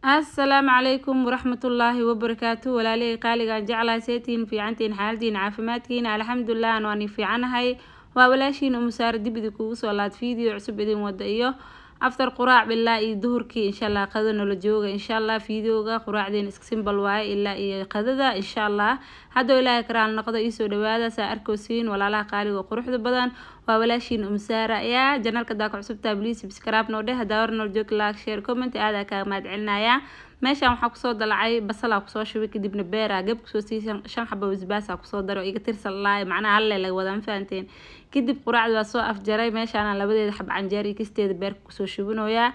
السلام عليكم ورحمة الله وبركاته walaalay qaaliga jeclaa seetiin fiicantiin xaaladiin caafimaadkiina alxamdulilah waan fiicanahay waa walaashiin umusaar dibida kugu soo laad video cusub idin wada iyo after quraac bilaa iyo duhurkii insha Allah qadano la jooga insha Allah videoga quraacdeen iska simple waaye ilaa iyo qadada insha Allah hadoo ilaahay karaan noqdo ii soo dhawaada saa arkoosiin walaalaha qaaliga quruxda badan waa walaashiin umusaara yaa janalka daa ku cusubtaa please subscribe noo dheh hadaa warna joog like share comment aad ka maad celinaya meeshaan waxaa kusoo dalacay basal aa kusoo shubay kadibna beer aa gab kusoo siisay 5 xabo wasbaas aa kusoo daro iga tirsan laay macnaha hal la wada faanteen kadib quraacda waa soo afjaray meeshaan labadeeda xab canjeer iyo kisteeda beer kusoo shubinooya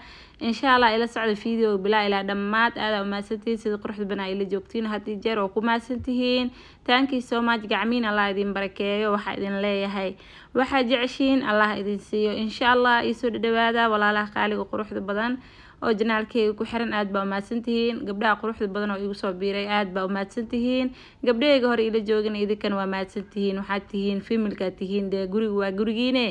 insha Allah ila socdo video bilaa ila dhamaad aad u maasantiin sida quruxda banaa ila joogtiin hadii jeer oo ku maasantihiin thank you so much gacmiin Allah idin barakeeyo waxa idin leeyahay waxa jeceshiin Allah idin siiyo insha Allah isoo dhawaada walaalaha qaaliga quruxda badan oo janaalkayga ku xiran aad baa maasantihiin gabdhaha quruxda badan oo igu soo biiray aad baa maasantihiin gabdhayga hore ila joogin idinkan waa maasantihiin waxa tihiin familka tihiin de guriga waa gurigiine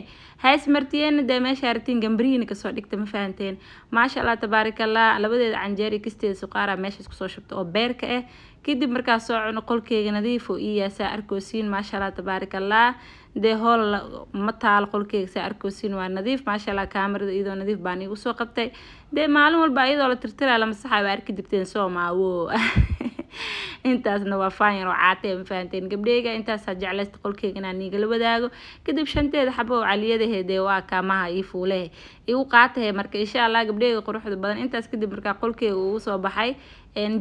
hays martiyeen de meesha artiin gambariina ka soo dhigta ma fahanteen maasha Allah tabaarakallah labadeeda canjeeri kisteeda suqaara meesha isku soo shubto oo beerka ah kadib markaa soo cuno qolkeyga nadiif oo iyaasaa arkoosiin maasha Allah tabaarakallah de hol ma taal qolkeyga saa arkoosiin waa nadiif maasha Allah kaamirada iyadoo nadiif baan igu soo qabtay de maalin walba iyadoo la tirtiraa la masaxa waa arki jirteen soo maawo intaasna waa faan oo caatay ma fahanteen gabdhayga intaas jeclaysta qolkeyga inaan nigala wadaago kadib shanteeda xabo caliyadaheeda waa kaamaha ii fuulay igu qaatay marka insha Allah gabdhayga quruxda badan intaas kadib markaa qolkeyga uu soo baxay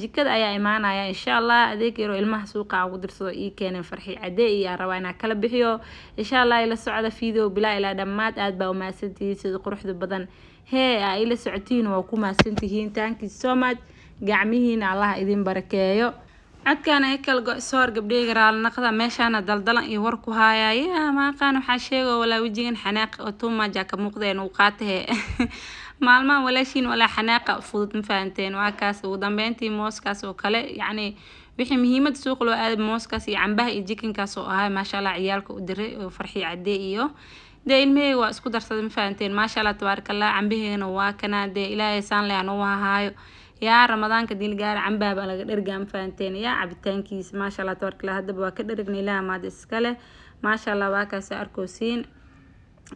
jikada ayaa imaanaya insha Allah adeeg yaro ilmaha suuqa ugu dirsado ii keenan farxi cadee iyo rabaa inaan kala bixiyo insha Allah ila socda video bilaa ila dhamaad aad baa u maasantihiin sida quruxda badan hee ila socotiin waa ku maasantihiin thank you so much gacmihiina Allah idin barakeeyo codkaan ay kala go'soor gabdhayga raal naqda meeshaana daldalan iyo war ku haayay ma qaan waxa sheego walaa wajigan xanaaq oo tuma jaka muuqdeen uu qaatay maalmahan walaashiin wala xanaaqa fudud ma fahanteen waa kaas ugu dambeyntii mooskaas oo kale yani wixii muhiimad suuq loo aad mooskaas iyo cambaha iyo jikinkaas oo ahay maasha Allah ciyaalka u diray oo farxi cadee iyo de ilmey waa isku darsaday ma fahanteen maasha Allah tabaarakallah cambaheena waa kana de ilaahay saan leeyahay oo haayo yaa ramadaanka dil gaar cambaha baa laga dhergaan fahanteen yaa cabitaankiis maasha Allah tabaarakallah hadaba waa ka dhergnay ilaa maad iskale maasha Allah waa kaas arkoosiin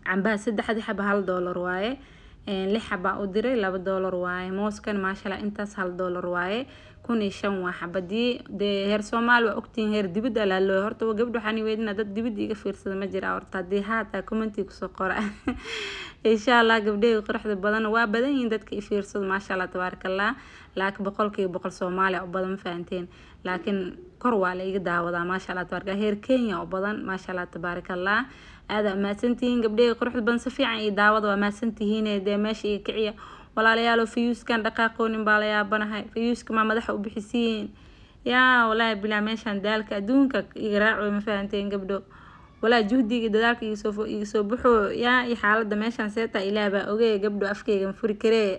cambaha 3 xabo $1 waaye lix xaba u diray $2 waaye mooskan maasha Allah intaas $1 waaye 15 waa xabadii de heer Soomaali waa ogtiin heer dibadda la loo horta gabdho waxaan weydina dad dibadda iga fiirsada ma jira horta hadii haata commenti ku soo qora insha Allah gabdhaha quruxda badan waa badan yihiin dadka i fiirsada maasha Allah tabaarakallah laakiin boqolkiiba Soomaali oo badan fahanteen laakiin kor waa la iga daawadaa maasha Allah tabaarakallah heer Kenya oo badan maasha Allah tabaarakallah aada maasantihiin gabdhaha quruxda badan si fiican iyo daawada waa maasantihiin ee meesha iyo kiciya walaalayaal fiyuuskan dhaqaaqoonin baa la yaabanahay fiyuuska ma madaxa u bixisiin yaa walaahi bilaa meeshan daalka adduunka iga raaco ma fahanteen gabdho walaa juhdiga dadaalka iga soo baxo yaa iyo xaaladda meeshan seeta ilaahay baa ogay gabdho afkeyga furi karee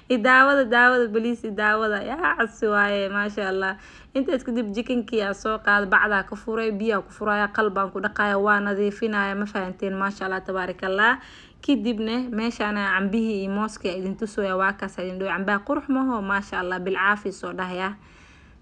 daawada baliis daawada yaa casi waaye maasha Allah intaas kadib jikinkii aan soo qaad bacda ka furay biyo ku furaya qalbaan ku dhaqaya waa nadiifinaya ma fahanteen maasha Allah tabaarakallah kadibna meeshaan cambihi iyo mooska idin tusooya waa kaas idin dhow cambaha qurux maho maasha Allah bil caafi soo dhahaya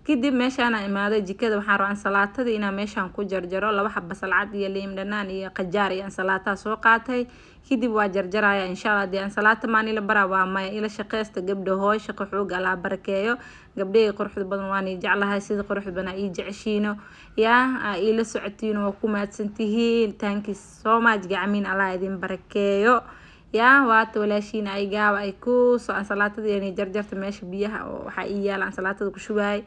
kadib meeshaan imaaday jikada waxaan rabaa salaatada inaan meeshaan ku jarjaro 2 xabo salcad iyo liin dhanaan iyo qajaar iyo salaatada soo qaatay kadib waa jarjaraya insha Allah de salaata maani la bara waa ma ila shaqeysta gabdho hooy shaqo xoog Allah barakeeyo gabdhaha quruxda badan waan jeclahay sida quruxda badan ay jeceshiino yaa ila socotiin oo ku maadsantihiin thank you so much gacmiin Allah idin barakeeyo yaa waata walaashiin ay gaab ay ku soo salaatada inay jarjarta meesha biyaha oo waxa ay yaalaan salaatada ku shubay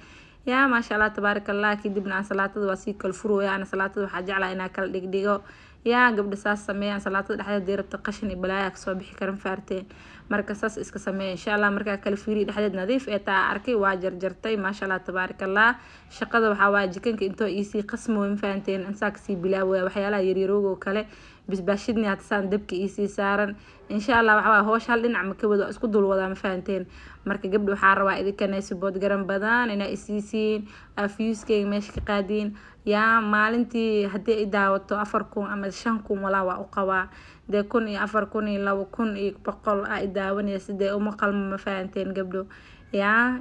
yaa maasha Allah tabaarakallah kadibna salaatada waa si kala furooyaan salaatada waxa jeclaa inaa kala dhigdhigo yaa gabdha saas sameeyaan salaatada dhexdeeda deerabta qashin iyo balaaya ka soo bixi karan faarteen marka saas iska sameey insha Allah marka kala fiiri dhexdeed nadiif ee taa arkay waa jarjartay maasha Allah tabaarakallah shaqada waxa waa jikanka intoo isi qasmo ma fahanteen insaak si bilaaway waxyaalaha yaryaroogo kale bisbaashidni hadsaan dabka isi saaran insha Allah waxa hoosh hal dhinac ma ka wado isku dul wada ma fahanteen marka gabdho waxa rabaa idinka support garan badan ina isiisiin afiyuskeyga meesha ka qaadin yaa maalintii haddii ay daawato 4,000 ama 5,000 walaa waa u qabaa dee 1,000 iyo 4,000 iyo 2,000 iyo 100 ay daawanaysa dee uma qalmo ma fahanteen gabdho yaa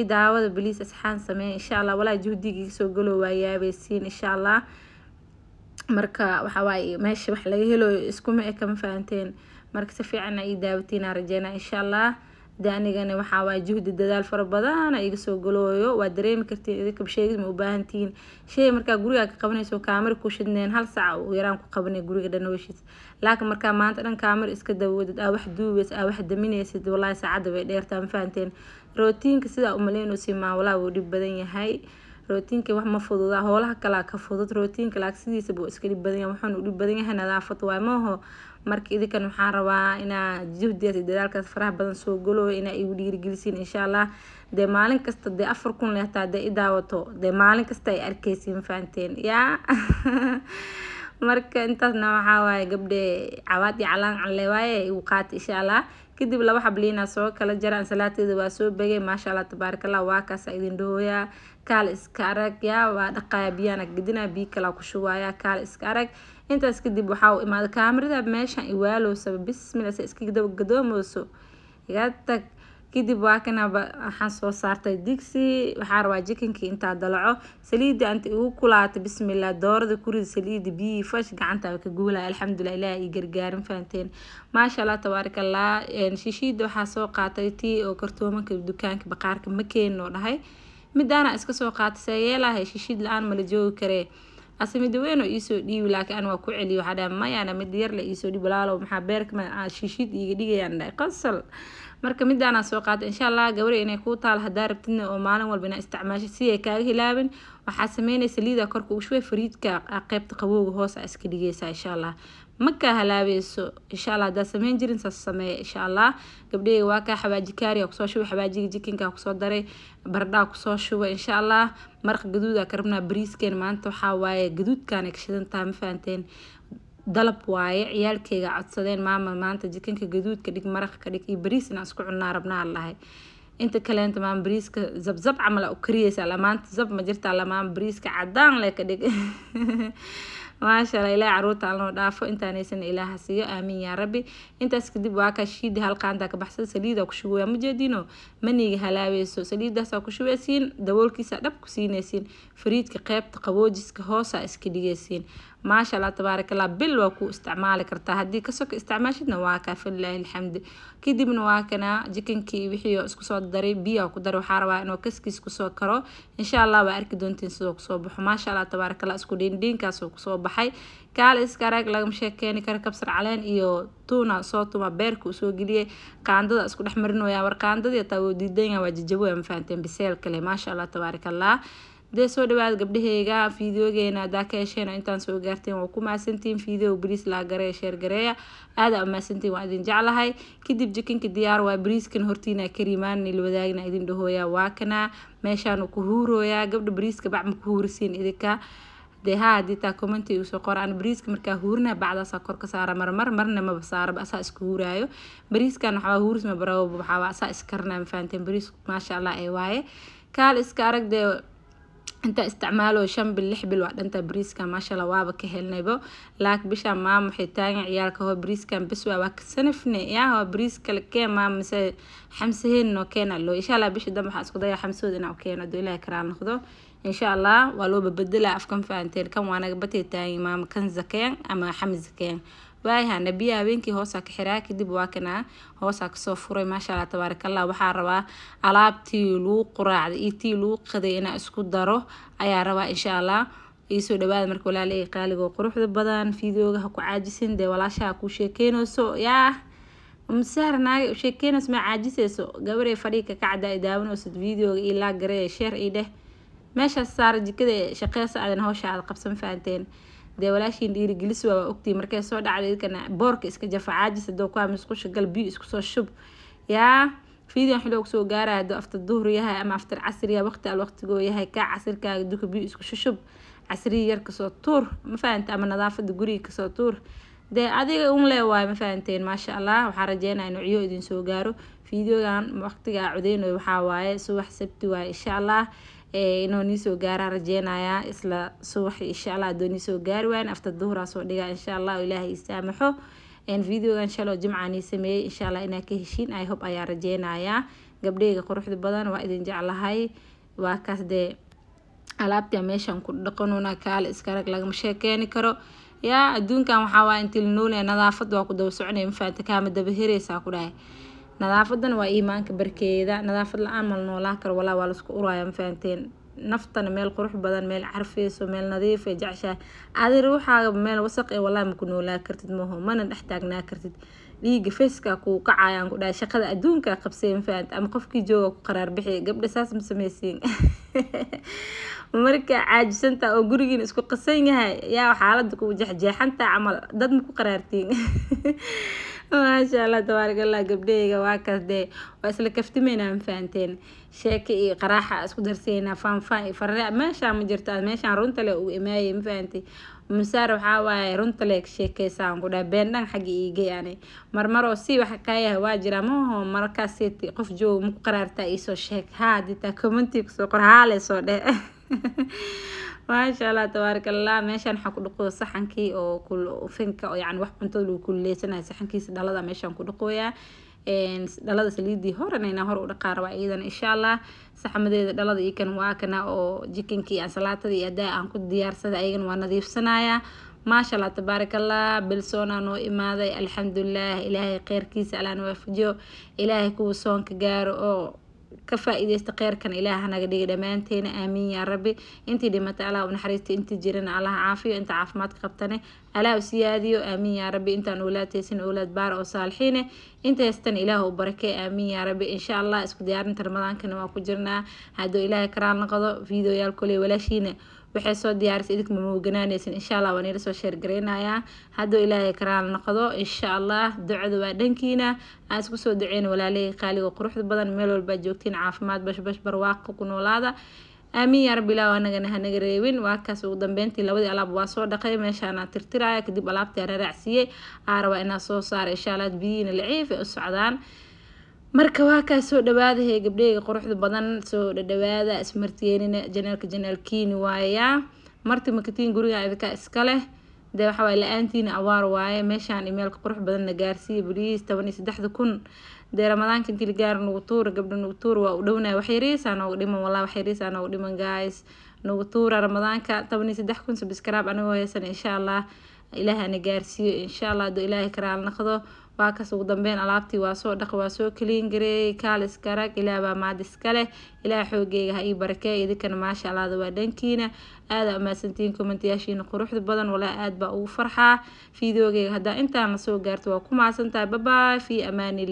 daawada baliis asxaan sameey insha Allah walaa juhdiga soo galo waa yaabaysiin insha Allah marka waxa waaye meesha wax laga helo iskuma eka ma fahanteen marka si fiican ay daawatina rajayna insha Allah daanigana waxa waa juhdi dadaal fara badan ay iga soo galooyo waa dareemi kartiin idinka sheegid ma u baahantiin shay marka guriga ka qabanayso kaamir ku shidneen hal saac oo yaraan ku qabanay guriga dhanooshis laakiin marka maanta dhan kaamir iska daawad wax duubis wax daminaysid wallahi saacada way dheertaa ma fahanteen rootiinka sida u maleeno si ma walaa uu dhib badan yahay rootiinka wax ma fududa howlaha kala ka fudud rootiinka laag sidiisa buu iska dhib badan yahay waxaan u dhib badan yahay nadaafad waa maaho marka idinkan waxaan rabaa inaa juhdiyaas dadaalkaas faraha badan soo galo inaa igu dhiirigelisiin insha Allah de maalin kasta de 4,000 leeyahay de daawato de maalin kasta ay arkaysiin faanteen yaa marka intaasna waxa waaye gabdhe cawaad iyo calaan calle waaye uu qaat insha Allah kadib laba xabliina soo kala jaraan salaateeda waa soo bagay maasha Allah tabarakallah waa kaas idin dhooya kaal iska arag yaa waa dhaqaaya biyana gidina biyo kala ku shuwaaya kaal iska arag intaas kadib waxa uu imaado kaamirada meeshan iwaalo sabab bismillah iska gadoomoso iga tag kadib waa kana waxaan soo saartay digsi waxa rabaa jikinka inta dalaco saliida inta ugu kulaatay bismillah doorada kurid saliida biyo fash gacanta ka guulay alxamdulillah ilaahay gargaarin faanteen maasha Allah tabarakallah shishiid waxa soo qaatay tii oo kartoomanka dukaanka baqaarka ma keenno dhahay midana iska soo qaatay yeelahay shishiid la'aan ma la joogi karee asamida weyn oo isoo dhiibi laakiin waa ku celiyo hada ma yana mid yar la isoo dhib laalo maxaa beerka ma shishiid iga dhigayaan qasal marka midana soo qaad insha Allah gabadha inay ku taal hadaa rabtidna oo maalin walba inaa isticmaasho si ay kaaga hilaabin waxa sameynaysa liida korka u shway fariidka qaybta qabowga hoos iska dhigaysa insha Allah maka halaabayso insha Allah da sameyn jirin sameey insha Allah gabdhaha waa ka xawaaji kaari ku soo shubay xawaajiga jikinka ku soo daray barda ku soo shubay insha Allah maraq gaduud ka rabnaa bariiskeen maanta waxa waaye gaduudkan ka shidantaa ma fahanteen dalab waaye ciyaalkeyga codsadeen maanta jikinka gaduudka dhig maraq ka dhig iyo bariisna isku cunaa rabnaa Allah inta kaleenta maam bariiska zabzab camal u kariyaysa la maanta zab ma jirta la maam bariiska cadaan le ka dhig ما شاء الله إلى عروت على نضافة أنت نيسن إلى حسية آمين يا ربي أنت سكدي بواك شيء هالقا عندك بحث سليدة وكشوية مجدينه مني هلاوي سو سليدة سو كشوية سين دول كيسة دب كسين سين فريد كقيب تقوجس كهوسة اسكدي سين ما شاء الله تبارك الله بالوكو استعمالك رتا هدي كسوك استعماشتنا واكا في الله الحمد كدي من واكنا جيكن كي وحيو اسكو سو دري بيا وكدر وحاروا انو كسكي اسكو سو كرو ان شاء الله وارك دونتين سو كسو بخو ما شاء الله تبارك الله اسكو دين كاسو كسو بحي kaal iskaraag laga sheekeeni kara kabsar caleen iyo tuna soo tuma beerku soo giliyay qaandada isku dhaxmarinooya war qaandada taa oo diidayna waa jajabo aan faanteen biseel kale ma sha Allah tabarakallah de soo dhawaad gabdhahayga fiidiyogeena da ka hesheen intaan soo gaarteen waa ku maasantiin fiidiyo bariis la gareey sheer gareeya aada maasantiin waa idin jeclahay kadib jikinka diyaar waa bariiskan hortiina kariimaan il wadaagna idin dhahooya waa kana meeshaan ku huurooya gabdha bariiska bacma ku huurisiin idinka de haadi ta commenti soo qoraan bariiska marka huurna bacda sa kor ka saara marna ma saara ba sa isku huuraayo bariiskan waxa huuris ma baraw waxa sa iskarna faanteen bariis ma sha Allah ay waaye kaal iska arag de inta isticmaalo shan bil lix bil waa dhanta bariiska ma sha Allah waaba ka helnaybo laak bisha maam waxay taagan ciyaalka hoo bariiskan bis waa ka sanafne yaa hoo bariiska kee maam mise xamsaheen no keena loo insha Allah bisha dam waxa isku daya xamsood inaa keeno do ilaahay karaan noqdo إن شاء الله ولو ببدلها أفكم فانتين كم وانا قبتي تاني مام كان زكين أما حمز زكين وايها نبيها بينكي هوساك حراكي دي بواكنا هوساك صفوري ما شاء الله تبارك الله وحا روا ألابتي لو قراع إيتي لو قدينا اسكو دارو أيا روا إن شاء الله إيسو دباد مركو لالي قاليقو قروح دبادان فيديوغا هكو عاجسين دي ولا شاكو شيكينو سو ياه مسارنا شيكينو اسمع عاجسي سو قبري فريقا كعدا إداونو سد فيديو إلا قري شير إيده meesha saar jikada shaqeeysa aadan hawsha aad qabsan faanteen de walaashin dhiiri gelis waa ogtii markay soo dhacday kana boorka iska jafa caajis doo ku amisku shagal biyo isku soo shub yaa fiidiyan xiloo soo gaaraado after duhur yahay ama after casriya waqti al waqtigo yahay ka casirkaaga duka biyo isku shub casri yar ka soo tuur ma faanta ama nadaafada guriga ka soo tuur de adiga un leeyahay ma faanteen ma sha Allah waxa rajeenaa inuu ciyo idin soo gaaro fiidiyogan waqtiga codeyno waxa waaye subax sabti waa insha Allah inuu niisoo gaara rajeynaya isla subax insha Allah dooni soo gaari waan after duhur soo dhiga insha Allah ilaahay isaamaxo videogan shalo jimcaani sameeyay insha Allah inaa ka heshiin I hope ayaa rajeynaya gabdhayga quruxda badan waa idin jeclahay waa kaas de alaabta meeshan ku dhaqanuna kaal iskarag laga sheekeeni karo yaa adduunkan waxa waa intii noolay nadaafad waa ku daba soconay mafaanta kaama daba heereysa ku dhahay nadaafadan waa iimaanka barkeeda nadaafad la amal noolaa kar walaa waa la isku uraya mafaanteen naftana meel qurux badan meel carfeyso meel nadiif ah jacasha aad ruuxaaga meel wasaq ee walaa ma ku noolaa kartid mooho mana dhex taagnaa kartid dhiiga feeska ku kacayaan ku dhahay shaqada adduunka qabsay mafaant ama qofkii jooga ku qaraar bixi gabdha saas ma sameeyeen marka caajisanta oo gurigiin isku qasan yahay yaa xaaladda ku jeexjeexanta amal dad ma ku qaraartiin ما شاء الله تبارك الله قبليها واكده واسلا كفتمينا مفانتين شاكي قراحة اسكو درسينا فان فرع ما شاء مجرتاد ما شاء رونتله وإماي مفانتي مسار وحاواي رونتله شاكي سان قدا بيندان حقي إيجي يعني مرمرو سي وحكاية واجرة موهو مركاسيتي قف جو مقرار تايسو شاك هادي تا كومنتي كسو قرهالي سو ده ما شاء الله تبارك الله ماشان حكو دقو صحنكي او كل فينكا يعني wax cunto lagu kulleysanayo saxankiisa dhalada meeshan ku dhaqooya dhalada saliidii horanayna hor u dhaqaar waa iidan insha Allah saxamadeeda dhalada ii kan waa kana oo jikinkii aan salaatadii adaa aan ku diyaarsaday ayagan waa nadiifsanaya ما شاء الله تبارك الله بالسونا نو إمادة الحمد لله إلهي خير كيس على نوافجو إلهي كو سون كجار أو كفائدة استقرار كان إلهنا قدي دمانتين آمين يا ربي أنتي دي متعلا ونحرستي أنتي جيرنا الله عافية أنت عافمات قبتني ألا وسياديو آمين يا ربي أنت أولاد تيسن أولاد بار أو صالحين أنت يستن إله وبركة آمين يا ربي إن شاء الله اسكو ديارنا رمضان كنا واكو جرنا هادو إلهي كران نقضو فيديو يالكولي ولا شينا waxay soo diyaarisay idinku ma mooganaaneysaan insha Allah waan ila soo share gareynaya hadoo ilaahay karaan noqdo insha Allah ducada waa dhankiina aan isku soo duceyn walaalay qaaliga quruxda badan meel walba joogtiin caafimaad bash barwaaqo ku noolaada aamin ya rabbi ilaahay anagana hanaga reebin waa kaas ugu dambeyntii labadii alaab waa soo dhaqay meeshaan aan tirtiraya kadib alaabtii aan raacsiiyay aaraba inaan soo saaro insha Allah biyiina laciif ee u socdaan marka waa ka soo dhawaada ee gabdhayga quruxda badan soo dhawaada ismartiyeenina janaalkiini waaya marti makatiin guriga idinka iska leh de waxa way la'aantiina awaar waaye meeshaan emailka qurux badan na gaarsiiyay bariis 13000 de ramadaanka intii la gaar nagu tuur gabdho nagu tuur waa u dhownaay wax yariisaan oo dhiman wallahi wax yariisaan oo dhiman guys nagu tuur ramadaanka 13000 subscribe aniga heesan insha Allah ilaahay na gaarsiiyo insha Allah do ilaahay karaal naqdo waa ka soo dambeyn alaabtii waa soo dhaq waa soo clean gareey kaalis karag ilaa baa maad iskale ilaa xoogeyga ha ii barakeeyo idinkan ma sha Allah waa dhankiina aad ama santiin commentayaashiina quruxda badan wala aad baa ugu farxaa fiidiyoga hadaa intaan la soo gaarto waa ku maasantahay bye bye fi amaani